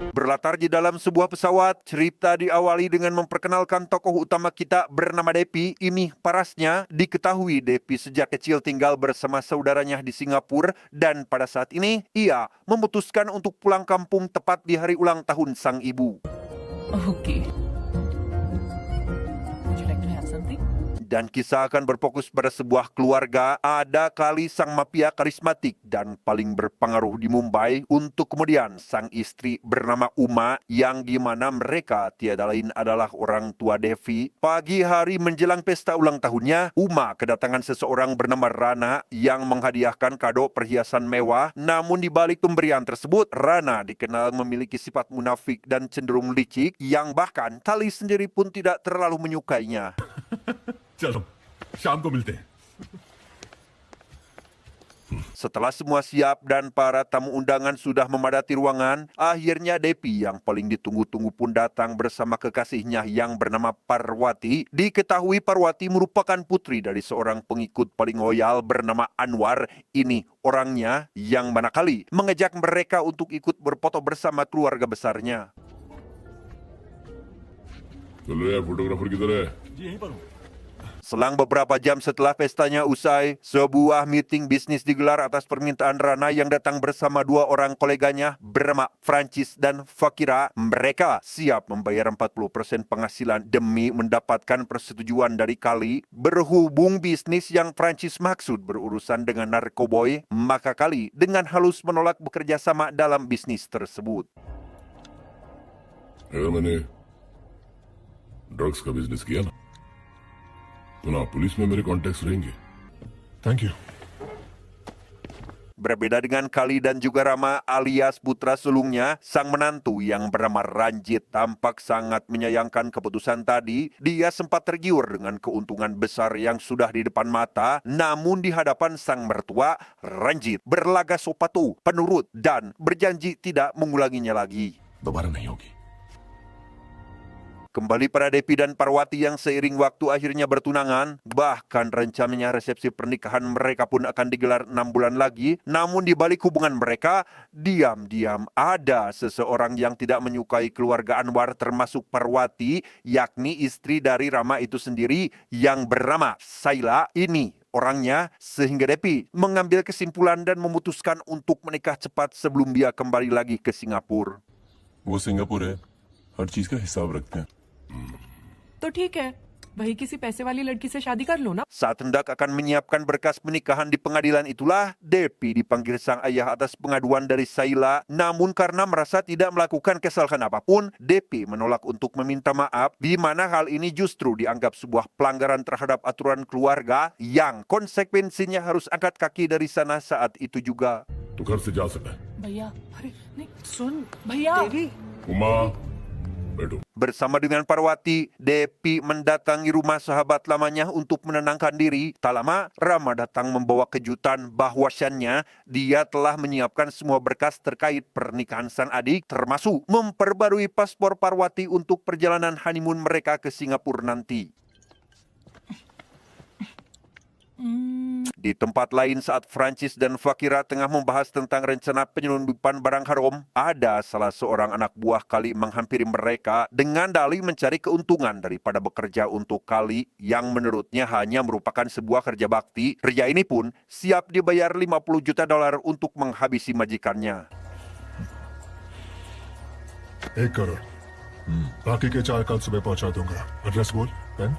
Berlatar di dalam sebuah pesawat, cerita diawali dengan memperkenalkan tokoh utama kita bernama Depi. Ini parasnya diketahui Depi sejak kecil tinggal bersama saudaranya di Singapura dan pada saat ini ia memutuskan untuk pulang kampung tepat di hari ulang tahun sang ibu. Okay. Would you like to have something? Dan kisah akan berfokus pada sebuah keluarga, ada kali sang mafia karismatik dan paling berpengaruh di Mumbai, untuk kemudian sang istri bernama Uma, yang gimana mereka tiada lain adalah orang tua Devi. Pagi hari menjelang pesta ulang tahunnya, Uma kedatangan seseorang bernama Rana yang menghadiahkan kado perhiasan mewah. Namun di balik pemberian tersebut, Rana dikenal memiliki sifat munafik dan cenderung licik yang bahkan Tali sendiri pun tidak terlalu menyukainya. चलो शाम को मिलते हैं. Setelah semua siap dan para tamu undangan sudah memadati ruangan, akhirnya Depi yang paling ditunggu-tunggu pun datang bersama kekasihnya yang bernama Parwati. Diketahui Parwati merupakan putri dari seorang pengikut paling loyal bernama Anwar. Ini orangnya yang manakali mengajak mereka untuk ikut berfoto bersama keluarga besarnya. चलो यार फोटोग्राफर किधर है? Selang beberapa jam setelah pestanya usai, sebuah meeting bisnis digelar atas permintaan Rana yang datang bersama dua orang koleganya bernama Francis dan Fakira. Mereka siap membayar 40% penghasilan demi mendapatkan persetujuan dari Kali. Berhubung bisnis yang Francis maksud berurusan dengan narkoboy, maka Kali dengan halus menolak bekerja sama dalam bisnis tersebut. अगर मैंने ड्रग्स का बिजनेस किया ना तो ना पुलिस में मेरे कॉन्टेक्ट्स रहेंगे. Thank you. Berbeda dengan Kali dan juga Rama alias putra sulungnya, sang menantu yang bernama Ranjit tampak sangat menyayangkan keputusan tadi. Dia sempat tergiur dengan keuntungan besar yang sudah di depan mata, namun di hadapan sang mertua, Ranjit berlaga sopatu, penurut, dan berjanji tidak mengulanginya lagi. दोबारा नहीं होगी. Kembali pada Depi dan Parwati yang seiring waktu akhirnya bertunangan, bahkan rencananya resepsi pernikahan mereka pun akan digelar 6 bulan lagi. Namun di balik hubungan mereka, diam-diam ada seseorang yang tidak menyukai keluarga Anwar termasuk Parwati, yakni istri dari Rama itu sendiri yang bernama Saila. Ini orangnya, sehingga Depi mengambil kesimpulan dan memutuskan untuk menikah cepat sebelum dia kembali lagi ke Singapura. वो सिंगापुर है, हर चीज का हिसाब रखते हैं. तो ठीक है, वही किसी पैसे वाली लड़की से शादी कर लो ना. Saat hendak akan menyiapkan berkas pernikahan di pengadilan itulah, Depi dipanggil sang ayah atas pengaduan dari Saila. Namun karena merasa tidak melakukan kesalahan apapun, Depi menolak untuk meminta maaf, di mana hal ini justru dianggap sebuah pelanggaran terhadap aturan keluarga yang konsekuensinya harus angkat kaki dari sana saat itu juga. तो घर से जा सकता है. भैया, अरे नहीं सुन भैया. उमा बैठो. Bersama dengan Parwati, Depi mendatangi rumah sahabat lamanya untuk menenangkan diri. Tak lama, Rama datang membawa kejutan bahwasannya dia telah menyiapkan semua berkas terkait pernikahan sang adik, termasuk memperbarui paspor Parwati untuk perjalanan honeymoon mereka ke Singapura nanti. Di tempat lain saat Francis dan Fakira tengah membahas tentang rencana penyelundupan barang haram, ada salah seorang anak buah Kali menghampiri mereka dengan dalih mencari keuntungan daripada bekerja untuk Kali yang menurutnya hanya merupakan sebuah kerja bakti. Pria ini pun siap dibayar $50 juta untuk menghabisi majikannya. 1 करोड़. बाकी के 4 कल सुबह पहुंचा दूंगा. एड्रेस बोल. Pen.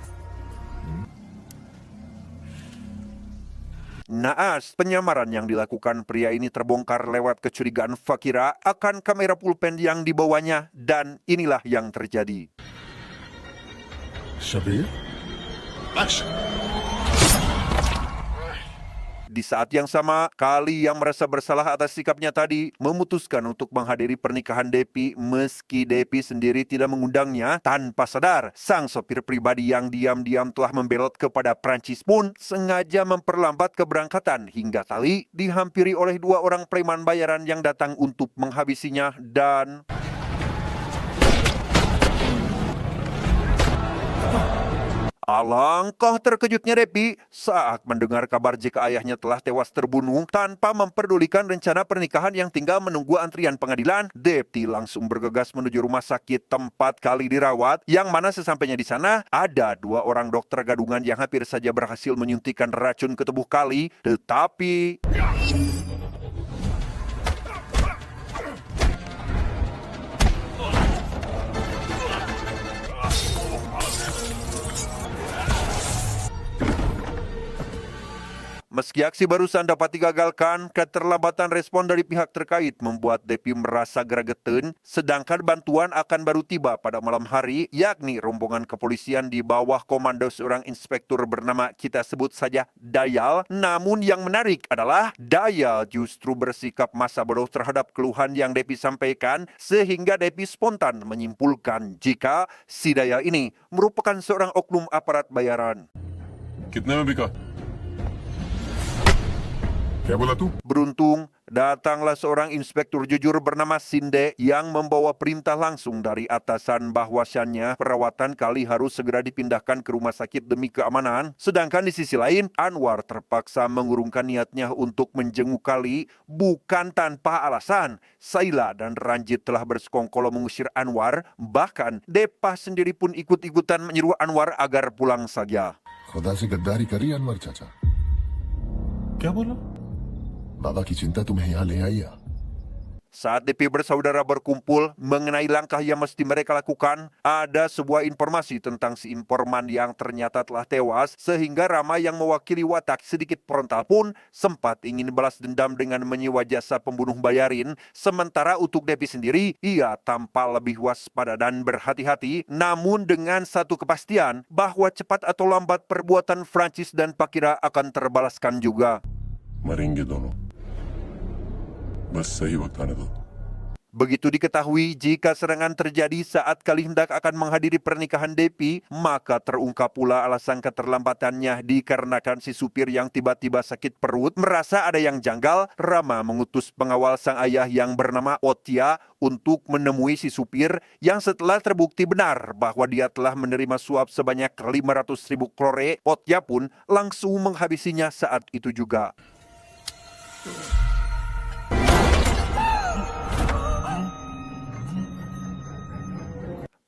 Naas, penyamaran yang dilakukan pria ini terbongkar lewat kecurigaan Fakira akan kamera pulpen yang dibawanya, dan inilah yang terjadi. Shabir. Action. Di saat yang sama, Kali yang merasa bersalah atas sikapnya tadi memutuskan untuk menghadiri pernikahan Depi meski Depi sendiri tidak mengundangnya. Tanpa sadar, sang sopir pribadi yang diam-diam telah membelot kepada Prancis pun sengaja memperlambat keberangkatan hingga Kali dihampiri oleh 2 orang preman bayaran yang datang untuk menghabisinya dan... Alangkah terkejutnya Depi saat mendengar kabar jika ayahnya telah tewas terbunuh tanpa memperdulikan rencana pernikahan yang tinggal menunggu antrian pengadilan. Depi langsung bergegas menuju rumah sakit tempat Kali dirawat, yang mana sesampainya di sana ada 2 orang dokter gadungan yang hampir saja berhasil menyuntikkan racun ke tubuh Kali, tetapi meski aksi barusan dapat digagalkan, keterlambatan respon dari pihak terkait membuat Depi merasa gregetan, sedangkan bantuan akan baru tiba pada malam hari, yakni rombongan kepolisian di bawah komando seorang inspektur bernama kita sebut saja Dayal. Namun yang menarik adalah Dayal justru bersikap masa bodoh terhadap keluhan yang Depi sampaikan, sehingga Depi spontan menyimpulkan jika si Dayal ini merupakan seorang oknum aparat bayaran. कितने में बिका? क्या बोला तू? Beruntung, datanglah seorang inspektur jujur bernama Sinde yang membawa perintah langsung dari atasan bahwasannya perawatan Kali harus segera dipindahkan ke rumah sakit demi keamanan. Sedangkan di sisi lain, Anwar terpaksa mengurungkan niatnya untuk menjenguk Kali bukan tanpa alasan. Saila dan Ranjit telah bersekongkol mengusir Anwar, bahkan Depa sendiri pun ikut-ikutan menyuruh Anwar agar pulang saja. खुदा से गद्दारी करी अनवर चाचा। क्या बोला? बाबा की चिंता तुम्हें यहाँ ले आई है। Saat DP bersaudara berkumpul mengenai langkah yang mesti mereka lakukan, ada sebuah informasi tentang si informan yang ternyata telah tewas, sehingga Rama yang mewakili watak sedikit frontal pun sempat ingin balas dendam dengan menyewa jasa pembunuh bayarin. Sementara untuk DP sendiri, ia tampak lebih waspada dan berhati-hati, namun dengan satu kepastian bahwa cepat atau lambat perbuatan Francis dan Pakira akan terbalaskan juga. मरेंगे दोनों, बस सही वक्त आने दो। Begitu diketahui jika serangan terjadi saat Kali hendak akan menghadiri pernikahan Depi, maka terungkap pula alasan keterlambatannya dikarenakan si supir yang tiba-tiba sakit perut. Merasa ada yang janggal, Rama mengutus pengawal sang ayah yang bernama Otia untuk menemui si supir yang setelah terbukti benar bahwa dia telah menerima suap sebanyak 500.000 klore, Otia pun langsung menghabisinya saat itu juga.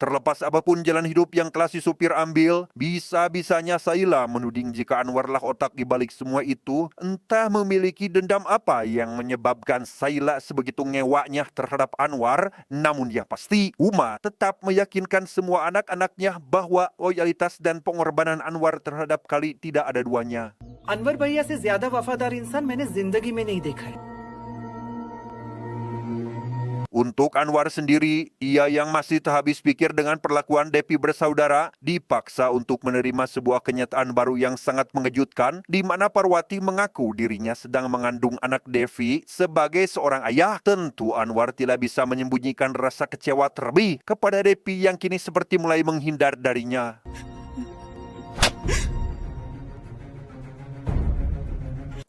Terlepas apapun jalan hidup yang telah si supir ambil, bisa-bisanya Saila menuding jika Anwar lah otak di balik semua itu. Entah memiliki dendam apa yang menyebabkan Saila sebegitu ngewaknya terhadap Anwar. Namun yang pasti, Uma tetap meyakinkan semua anak-anaknya bahwa loyalitas dan pengorbanan Anwar terhadap Kali tidak ada duanya. Anwar भैया से ज्यादा वफादार इंसान मैंने जिंदगी में नहीं देखा है। Untuk Anwar sendiri, ia yang masih tak habis pikir dengan perlakuan Depi bersaudara, dipaksa untuk menerima sebuah kenyataan baru yang sangat mengejutkan, di mana Parwati mengaku dirinya sedang mengandung anak Devi. Sebagai seorang ayah, tentu Anwar tidak bisa menyembunyikan rasa kecewa terlebih kepada Depi yang kini seperti mulai menghindar darinya.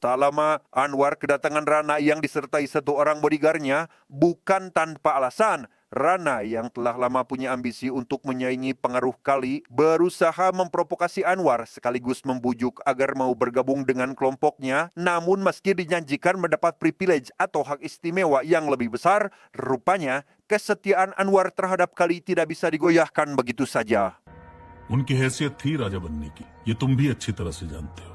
Tak lama, Anwar kedatangan Rana yang disertai satu orang bodyguardnya, bukan tanpa alasan. Rana yang telah lama punya ambisi untuk menyaingi pengaruh Kali, berusaha memprovokasi Anwar sekaligus membujuk agar mau bergabung dengan kelompoknya. Namun meski dijanjikan mendapat privilege atau hak istimewa yang lebih besar, rupanya kesetiaan Anwar terhadap Kali tidak bisa digoyahkan begitu saja. उनकी हैसियत थी राजा बनने की, ये तुम भी अच्छी तरह से जानते हो।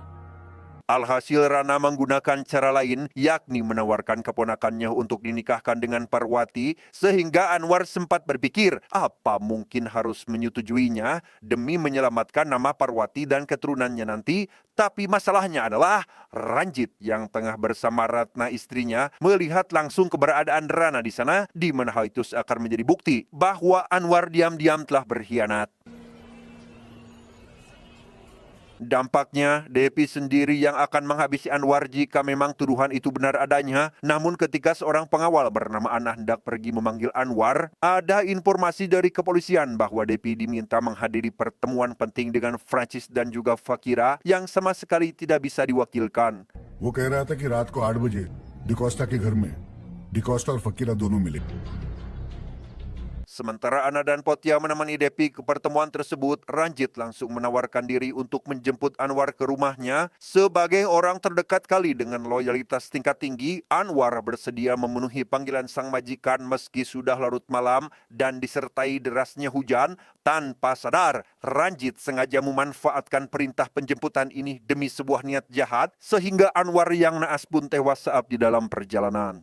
Alhasil Rana menggunakan cara lain, yakni menawarkan keponakannya untuk dinikahkan dengan Parwati, sehingga Anwar sempat berpikir apa mungkin harus menyetujuinya demi menyelamatkan nama Parwati dan keturunannya nanti. Tapi masalahnya adalah Ranjit yang tengah bersama Ratna istrinya melihat langsung keberadaan Rana di sana, di mana hal itu akan menjadi bukti bahwa Anwar diam-diam telah berkhianat. Dampaknya, Depi sendiri yang akan menghabisi Anwar jika memang tuduhan itu benar adanya. Namun ketika seorang pengawal bernama Ana hendak pergi memanggil Anwar, ada informasi dari kepolisian bahwa Depi diminta menghadiri pertemuan penting dengan Francis dan juga Fakira yang sama sekali tidak bisa diwakilkan. वो कह रहा था कि रात को 8 बजे डिकोस्टा के घर में डिकोस्टा और फकीरा दोनों मिले। Sementara Ana dan Potia menemani Depi ke pertemuan tersebut, Ranjit langsung menawarkan diri untuk menjemput Anwar ke rumahnya. Sebagai orang terdekat kali dengan loyalitas tingkat tinggi, Anwar bersedia memenuhi panggilan sang majikan meski sudah larut malam dan disertai derasnya hujan. Tanpa sadar, Ranjit sengaja memanfaatkan perintah penjemputan ini demi sebuah niat jahat, sehingga Anwar yang naas pun tewas saat di dalam perjalanan.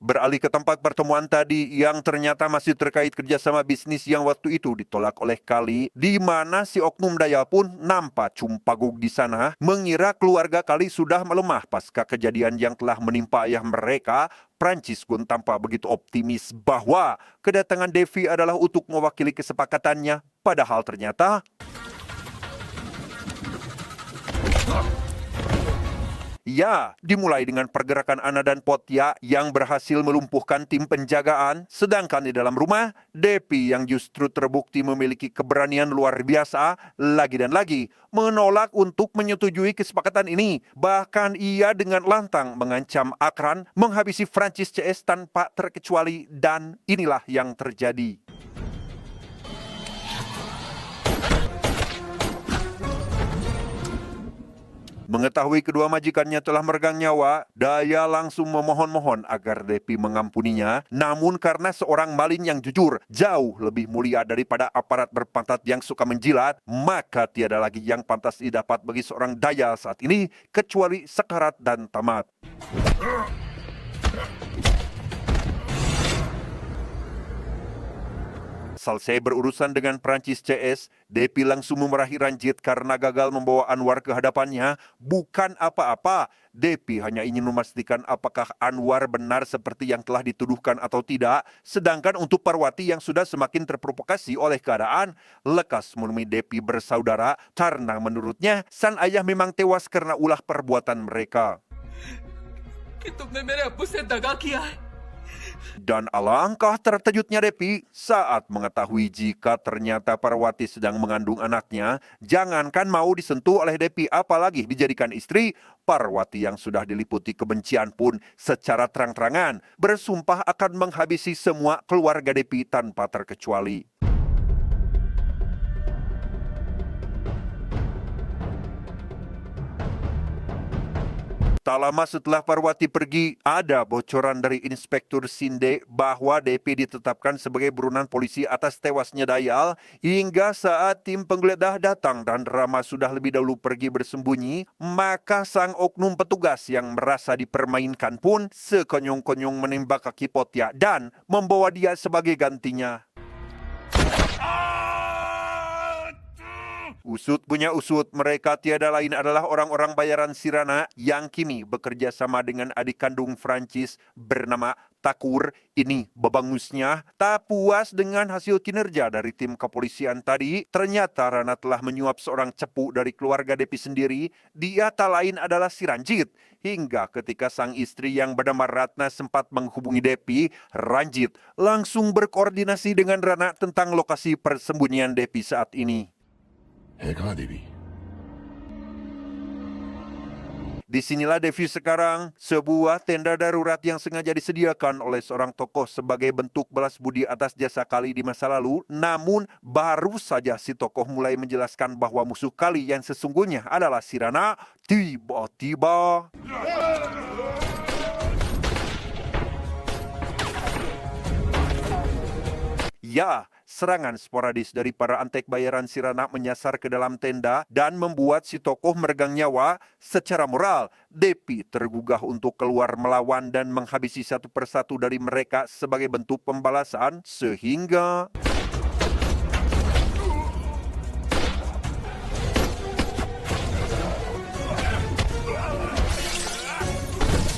Beralih ke tempat pertemuan tadi yang ternyata masih terkait kerjasama bisnis yang waktu itu ditolak oleh Kali, di mana si oknum daya pun nampak cumpaguk di sana, mengira keluarga Kali sudah melemah pasca kejadian yang telah menimpa ayah mereka. Prancis pun tampak begitu optimis bahwa kedatangan Devi adalah untuk mewakili kesepakatannya, padahal ternyata ya, dimulai dengan pergerakan Ana dan Potia yang berhasil melumpuhkan tim penjagaan, sedangkan di dalam rumah, Depi yang justru terbukti memiliki keberanian luar biasa, lagi dan lagi menolak untuk menyetujui kesepakatan ini. Bahkan ia dengan lantang mengancam Akran menghabisi Prancis CS tanpa terkecuali, dan inilah yang terjadi. Mengetahui kedua majikannya telah meregang nyawa, Daya langsung memohon-mohon agar Depi mengampuninya. Namun karena seorang malin yang jujur jauh lebih mulia daripada aparat berpantat yang suka menjilat, maka tiada lagi yang pantas didapat bagi seorang Daya saat ini kecuali sekarat dan tamat. Selesai berurusan dengan Prancis CS, Depi langsung memarahi Ranjit karena gagal membawa Anwar ke hadapannya. Bukan apa-apa, Depi hanya ingin memastikan apakah Anwar benar seperti yang telah dituduhkan atau tidak. Sedangkan untuk Parwati yang sudah semakin terprovokasi oleh keadaan, lekas menemui Depi bersaudara karena menurutnya sang ayah memang tewas karena ulah perbuatan mereka. कि तुमने मेरे अब्बू से दगा किया है। Dan alangkah terkejutnya Depi saat mengetahui jika ternyata Parwati sedang mengandung anaknya. Jangankan mau disentuh oleh Depi, apalagi dijadikan istri, Parwati yang sudah diliputi kebencian pun secara terang-terangan bersumpah akan menghabisi semua keluarga Depi tanpa terkecuali. Tak lama setelah Parwati pergi, ada bocoran dari Inspektur Sinde bahwa Depi ditetapkan sebagai buronan polisi atas tewasnya Dayal. Hingga saat tim penggeledah datang dan Rama sudah lebih dahulu pergi bersembunyi, maka sang oknum petugas yang merasa dipermainkan pun sekonyong-konyong menembak kaki Potia dan membawa dia sebagai gantinya. Usut punya usut, mereka tiada lain adalah orang-orang bayaran Sirana yang kini bekerja sama dengan adik kandung Prancis bernama Takur. Ini babangusnya. Tak puas dengan hasil kinerja dari tim kepolisian tadi, ternyata Rana telah menyuap seorang cepu dari keluarga Depi sendiri. Dia tak lain adalah si Ranjit. Hingga ketika sang istri yang bernama Ratna sempat menghubungi Depi, Ranjit langsung berkoordinasi dengan Rana tentang lokasi persembunyian Depi saat ini. है कहाँ देवी? Disinilah Devi sekarang, sebuah tenda darurat yang sengaja disediakan oleh seorang tokoh sebagai bentuk balas budi atas jasa Kali di masa lalu. Namun baru saja si tokoh mulai menjelaskan bahwa musuh Kali yang sesungguhnya adalah si Rana, tiba-tiba ya, serangan sporadis dari para antek bayaran Sirana menyasar ke dalam tenda dan membuat si tokoh meregang nyawa. Secara moral, Depi tergugah untuk keluar melawan dan menghabisi satu persatu dari mereka sebagai bentuk pembalasan, sehingga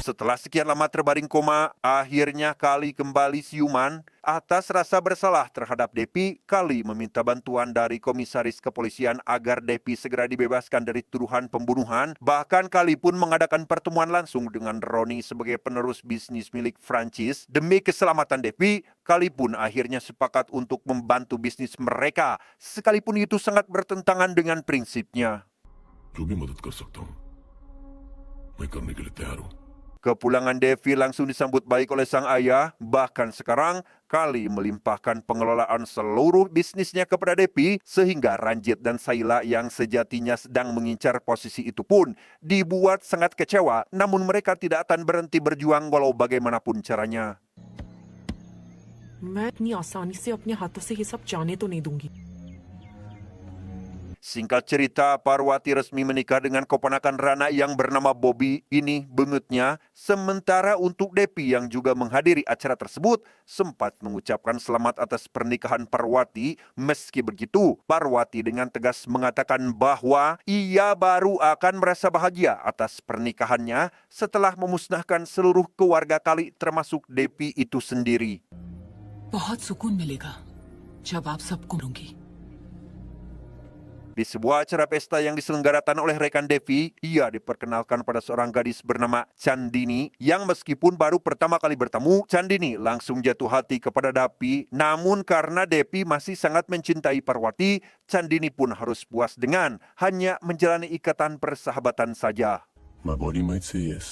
setelah sekian lama terbaring koma, akhirnya Kali kembali siuman. Atas rasa bersalah terhadap Depi, Kali meminta bantuan dari komisaris kepolisian agar Depi segera dibebaskan dari tuduhan pembunuhan. Bahkan Kali pun mengadakan pertemuan langsung dengan Roni sebagai penerus bisnis milik Prancis. Demi keselamatan Depi, Kali pun akhirnya sepakat untuk membantu bisnis mereka, sekalipun itu sangat bertentangan dengan prinsipnya. जो भी मदद कर सकता हूँ मैं करने के लिए तैयार हूँ. Kepulangan Devi langsung disambut baik oleh sang ayah, bahkan sekarang Kali melimpahkan pengelolaan seluruh bisnisnya kepada Devi sehingga Ranjit dan Saila yang sejatinya sedang mengincar posisi itu pun dibuat sangat kecewa, namun mereka tidak akan berhenti berjuang walau bagaimanapun caranya. मैं इतनी आसानी से अपने हाथों से ये सब जाने तो नहीं दूंगी। Singkat cerita, Parwati resmi menikah dengan keponakan Rana yang bernama Bobby. Ini bengutnya. Sementara untuk Devi yang juga menghadiri acara tersebut, sempat mengucapkan selamat atas pernikahan Parwati. Meski begitu, Parwati dengan tegas mengatakan bahwa ia baru akan merasa bahagia atas pernikahannya setelah memusnahkan seluruh keluarga Kali termasuk Devi itu sendiri. बहुत सुकून मिलेगा जब आप सबको लूंगी। Di sebuah acara pesta yang diselenggarakan oleh rekan Devi, ia diperkenalkan pada seorang gadis bernama Chandini yang meskipun baru pertama kali bertemu, Chandini langsung jatuh hati kepada Devi. Namun karena Devi masih sangat mencintai Parwati, Chandini pun harus puas dengan hanya menjalani ikatan persahabatan saja. मैं body might say yes,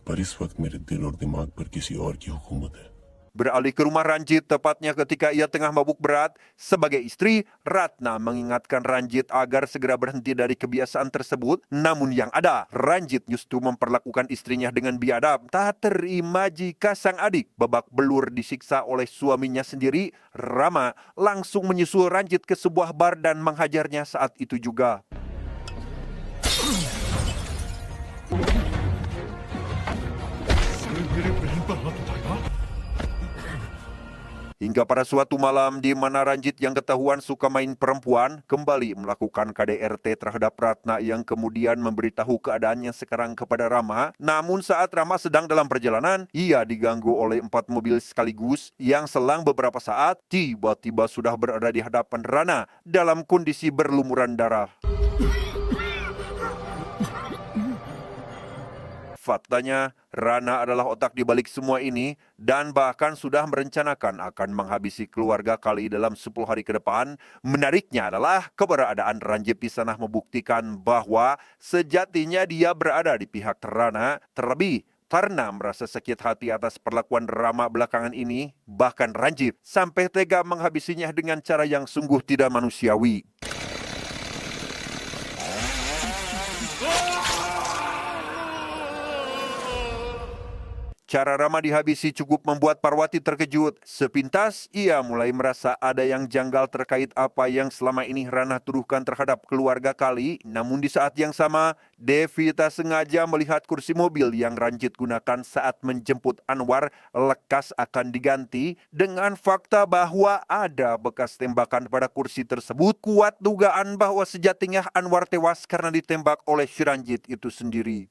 पर इस वक्त मेरे दिल और दिमाग पर किसी और की हुकूमत है। Beralih ke rumah Ranjit tepatnya ketika ia tengah mabuk berat. Sebagai istri, Ratna mengingatkan Ranjit agar segera berhenti dari kebiasaan tersebut. Namun yang ada, Ranjit justru memperlakukan istrinya dengan biadab. Tak terima jika sang adik babak belur disiksa oleh suaminya sendiri. Rama langsung menyusul Ranjit ke sebuah bar dan menghajarnya saat itu juga. Hingga pada suatu malam di mana Ranjit yang ketahuan suka main perempuan kembali melakukan KDRT terhadap Ratna yang kemudian memberitahu keadaannya sekarang kepada Rama. Namun saat Rama sedang dalam perjalanan, ia diganggu oleh 4 mobil sekaligus yang selang beberapa saat tiba-tiba sudah berada di hadapan Rana dalam kondisi berlumuran darah. Faktanya, Rana adalah otak di balik semua ini dan bahkan sudah merencanakan akan menghabisi keluarga Kali dalam 10 hari ke depan. Menariknya adalah keberadaan Ranjit di sana membuktikan bahwa sejatinya dia berada di pihak Rana. Terlebih, karena merasa sakit hati atas perlakuan Rama belakangan ini, bahkan Ranjit sampai tega menghabisinya dengan cara yang sungguh tidak manusiawi. Cara Rama dihabisi cukup membuat Parwati terkejut. Sepintas, ia mulai merasa ada yang janggal terkait apa yang selama ini Rana tuduhkan terhadap keluarga Kali. Namun di saat yang sama, Devi tak sengaja melihat kursi mobil yang Ranjit gunakan saat menjemput Anwar lekas akan diganti. Dengan fakta bahwa ada bekas tembakan pada kursi tersebut, kuat dugaan bahwa sejatinya Anwar tewas karena ditembak oleh si Ranjit itu sendiri.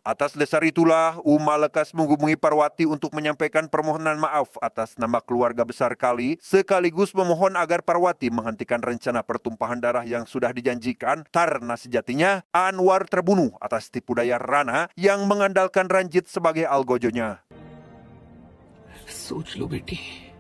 Atas dasar itulah, Uma lekas menghubungi Parwati untuk menyampaikan permohonan maaf atas nama keluarga besar Kali, sekaligus memohon agar Parwati menghentikan rencana pertumpahan darah yang sudah dijanjikan, karena sejatinya Anwar terbunuh atas tipu daya Rana yang mengandalkan Ranjit sebagai algojonya. सोच लो बेटी,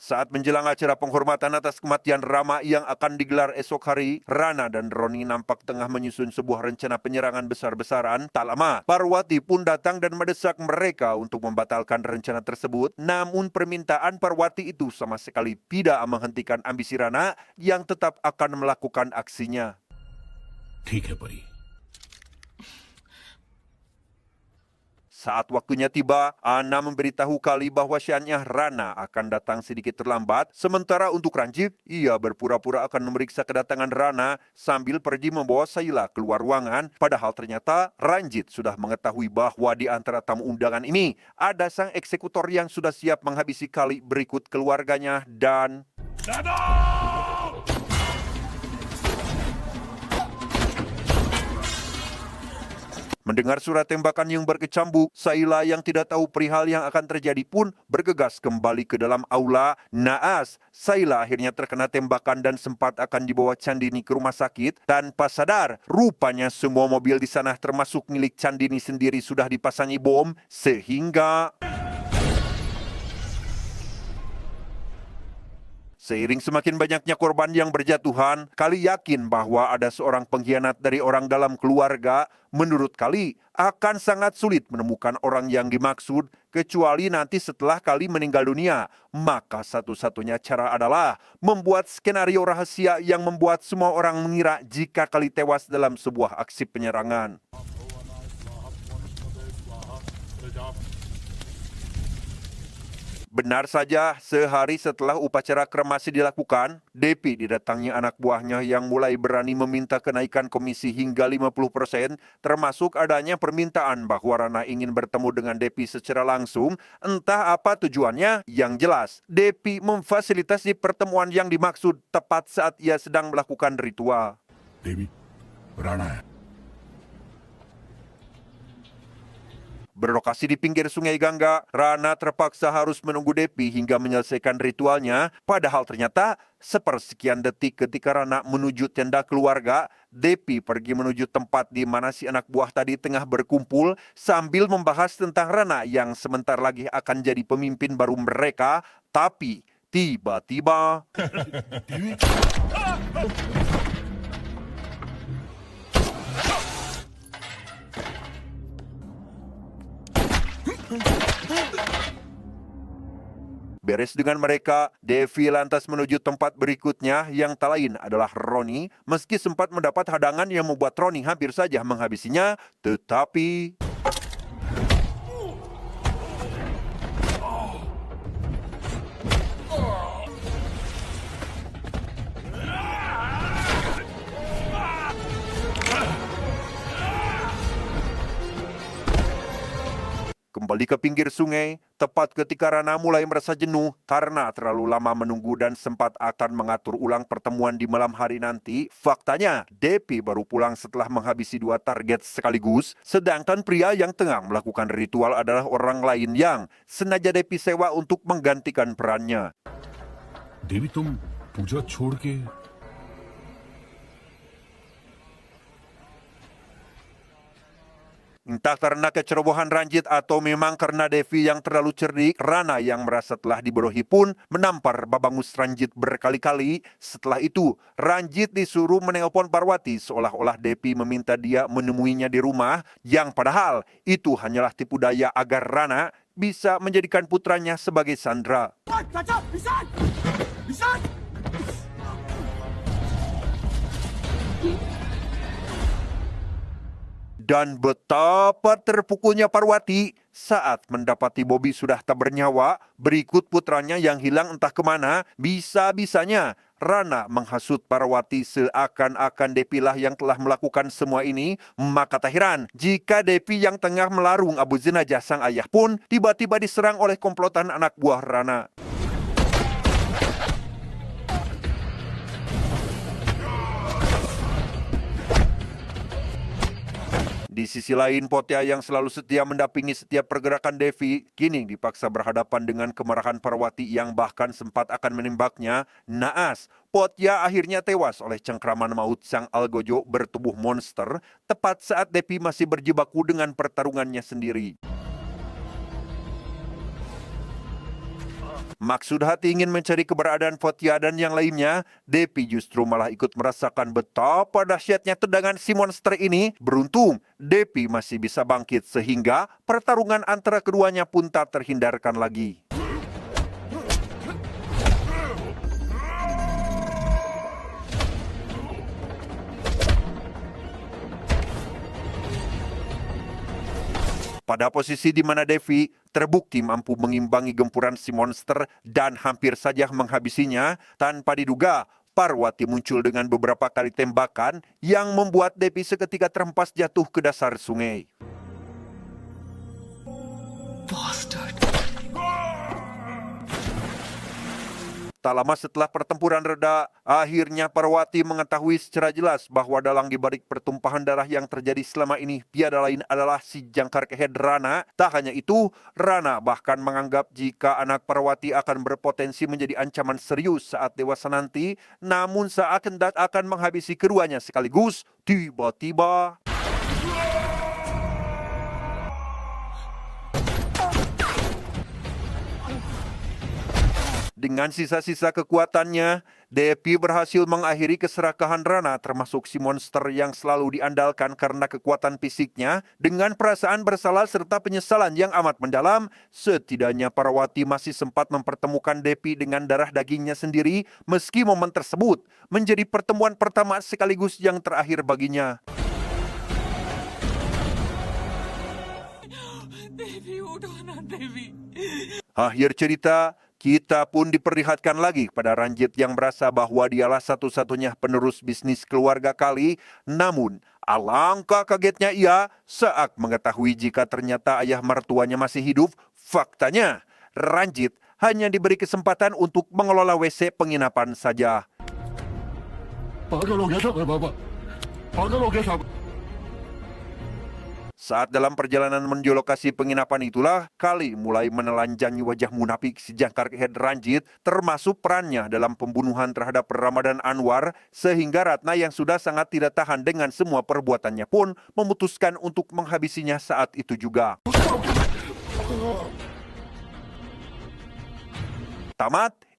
Saat menjelang acara penghormatan atas kematian Rama yang akan digelar esok hari, Rana dan Roni nampak tengah menyusun sebuah rencana penyerangan besar-besaran. Tak lama, Parwati pun datang dan mendesak mereka untuk membatalkan rencana tersebut. Namun permintaan Parwati itu sama sekali tidak menghentikan ambisi Rana yang tetap akan melakukan aksinya. ठीक है परी। Saat waktunya tiba, Ana memberitahu Kali bahwa syannya Rana akan datang sedikit terlambat. Sementara untuk Ranjit, ia berpura-pura akan memeriksa kedatangan Rana sambil pergi membawa Saila keluar ruangan. Padahal ternyata Ranjit sudah mengetahui bahwa di antara tamu undangan ini ada sang eksekutor yang sudah siap menghabisi Kali berikut keluarganya dan... Mendengar surat tembakan yang berkecambuk, Saila yang tidak tahu perihal yang akan terjadi pun bergegas kembali ke dalam aula. Naas, Saila akhirnya terkena tembakan dan sempat akan dibawa Chandini ke rumah sakit. Tanpa sadar, rupanya semua mobil di sana termasuk milik Chandini sendiri sudah dipasangi bom, sehingga... Seiring semakin banyaknya korban yang berjatuhan, Kali yakin bahwa ada seorang pengkhianat dari orang dalam keluarga. Menurut Kali, akan sangat sulit menemukan orang yang dimaksud, kecuali nanti setelah Kali meninggal dunia. Maka satu-satunya cara adalah membuat skenario rahasia yang membuat semua orang mengira jika Kali tewas dalam sebuah aksi penyerangan. Benar saja, sehari setelah upacara kremasi dilakukan, Depi didatangi anak buahnya yang mulai berani meminta kenaikan komisi hingga 50%, termasuk adanya permintaan bahwa Rana ingin bertemu dengan Depi secara langsung. Entah apa tujuannya, yang jelas, Depi memfasilitasi pertemuan yang dimaksud tepat saat ia sedang melakukan ritual. देवी राणा है Berlokasi di pinggir sungai Gangga, Rana terpaksa harus menunggu Depi hingga menyelesaikan ritualnya. Padahal ternyata sepersekian detik ketika Rana menuju tenda keluarga, Depi pergi menuju tempat di mana si anak buah tadi tengah berkumpul sambil membahas tentang Rana yang sebentar lagi akan jadi pemimpin baru mereka. Tapi tiba-tiba beres dengan mereka, Devi lantas menuju tempat berikutnya yang tak lain adalah Roni. Meski sempat mendapat hadangan yang membuat Roni hampir saja menghabisinya, tetapi kembali ke pinggir sungai, tepat ketika Rana mulai merasa jenuh karena terlalu lama menunggu dan sempat akan mengatur ulang pertemuan di malam hari nanti. Faktanya, Depi baru pulang setelah menghabisi 2 target sekaligus, sedangkan pria yang tengah melakukan ritual adalah orang lain yang sengaja Depi sewa untuk menggantikan perannya. देवी तुम पूजा छोड़ के Entah karena kecerobohan Ranjit atau memang karena Devi yang terlalu cerdik, Rana yang merasa telah dibodohi pun menampar babangus Ranjit berkali-kali. Setelah itu, Ranjit disuruh menelpon Parwati seolah-olah Devi meminta dia menemuinya di rumah, yang padahal itu hanyalah tipu daya agar Rana bisa menjadikan putranya sebagai sandera. Dan betapa terpukulnya Parwati saat mendapati Bobby sudah tak bernyawa, berikut putranya yang hilang entah kemana. Bisa-bisanya Rana menghasut Parwati seakan-akan Depi lah yang telah melakukan semua ini. Maka tak heran jika Depi yang tengah melarung abu jenazah sang ayah pun tiba-tiba diserang oleh komplotan anak buah Rana. Di sisi lain, Potya yang selalu setia mendampingi setiap pergerakan Devi, kini dipaksa berhadapan dengan kemarahan Parwati yang bahkan sempat akan menembaknya. Naas, Potya akhirnya tewas oleh cengkraman maut sang algojo bertubuh monster, tepat saat Devi masih berjibaku dengan pertarungannya sendiri. Maksud hati ingin mencari keberadaan Potya dan yang lainnya, Depi justru malah ikut merasakan betapa dahsyatnya tendangan si monster ini. Beruntung, Depi masih bisa bangkit sehingga pertarungan antara keduanya pun tak terhindarkan lagi. Pada posisi di mana Devi terbukti mampu mengimbangi gempuran si monster dan hampir saja menghabisinya, tanpa diduga Parwati muncul dengan beberapa kali tembakan yang membuat Devi seketika terhempas jatuh ke dasar sungai. Bastard. Tak lama setelah pertempuran reda, akhirnya Parwati mengetahui secara jelas bahwa dalang di balik pertumpahan darah yang terjadi selama ini tiada lain adalah si jangkar kehed Rana. Tak hanya itu, Rana bahkan menganggap jika anak Parwati akan berpotensi menjadi ancaman serius saat dewasa nanti, namun saat hendak akan menghabisi keduanya sekaligus, tiba-tiba Dengan sisa-sisa kekuatannya, Depi berhasil mengakhiri keserakahan Rana termasuk si monster yang selalu diandalkan karena kekuatan fisiknya. Dengan perasaan bersalah serta penyesalan yang amat mendalam, setidaknya Parawati masih sempat mempertemukan Depi dengan darah dagingnya sendiri meski momen tersebut menjadi pertemuan pertama sekaligus yang terakhir baginya. देवी उठो ना देवी। Akhir cerita, kita pun diperlihatkan lagi pada Ranjit yang merasa bahwa dialah satu-satunya penerus bisnis keluarga Kali. Namun, alangkah kagetnya ia saat mengetahui jika ternyata ayah mertuanya masih hidup. Faktanya, Ranjit hanya diberi kesempatan untuk mengelola WC penginapan saja. पागल हो गया था मैं बाबा, पागल हो गया था। Saat dalam perjalanan menuju lokasi penginapan itulah, Kali mulai menelanjangi wajah munafik si jangkar head Ranjit, termasuk perannya dalam pembunuhan terhadap Ramadan Anwar, sehingga Ratna yang sudah sangat tidak tahan dengan semua perbuatannya pun memutuskan untuk menghabisinya saat itu juga. Tamat,